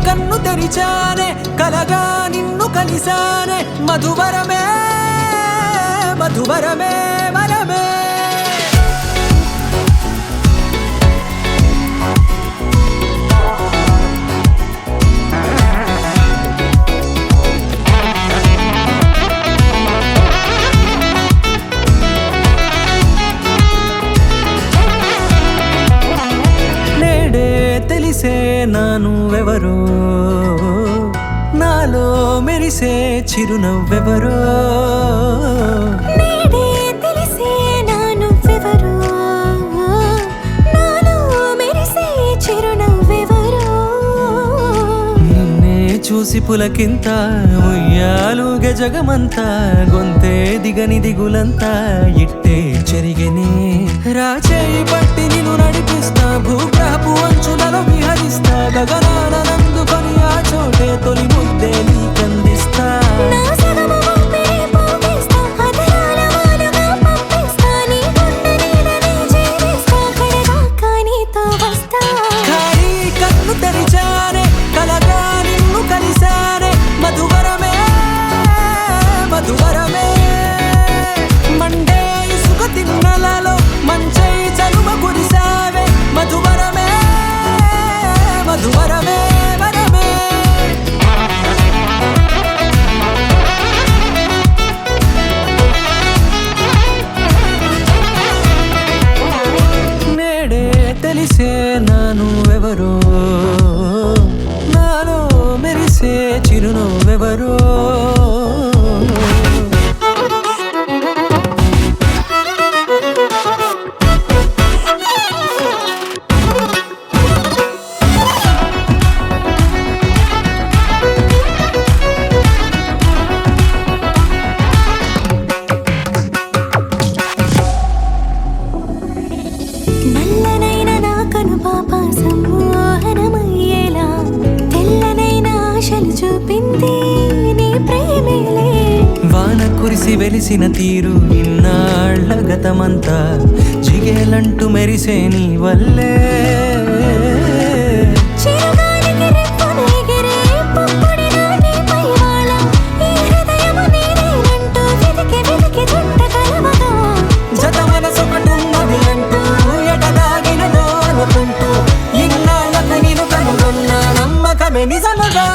కన్ను తెరిచానే కలగా నిన్ను కలిసానే మధువరమే మధువరమే వరమే నేడే తెలిసే నానువెవరో నాలో మెరిసే చిరునవ్వెవరో నేడే తెలిసే నానువెవరో నాలో మెరిసే చిరునవ్వెవరో నిన్నే చూసి పులకింత ఉయ్యాలుగే జగమంతా గొంతే దిగని దిగులంతా ఇట్టే చెరిగెనే రాచేయి పట్టి నిన్ను నడిపిస్తా భూగ్రహపు అంచులలో విహరిస్తా గగనాన నందుకొని ఆ చోటే తొలి ముద్దే నీకందిస్తా నా సగము ఊపిరి పోగిస్తా అధరాల వానగా పంపిస్తా నీ గుండె నీడనే చేరిస్తా కడదాకా నీతో వస్తా ఖాళీ కన్ను తెరిచానే కలగా నిన్ను కలిసానే మధువరమే మధువరమే మండే ఇసుక తిన్నలలో మంచై చలువ కురిసావే మధువరమే మధువరమే వరమే నేడే తెలిసే నానువెవరో నాలో మెరిసే చిరునవ్వెవరో నల్లనైన నా కనుపాప సమ్మోహనమయ్యేలా తెల్లనైన ఆశలు చూపింది నీ ప్రేమేలే వాన కురిసి వెలిసిన తీరు ఇన్నాళ్ల గతమంతా జిగేలంటూ మెరిసే నీ వల్లే చిరుగాలికి రెప్పను ఎగిరే పుప్పొడి నాటి పైవాళ ఈ హృదయము నీదేనంటూ వెతికి వెతికి జంట కలవగా జత మనసొకటున్నది అంటూ ఎటదాగినదో అనుకుంటూ ఇన్నాళ్ళకు నేను కనుగొన్న నమ్మకమే నిజముగా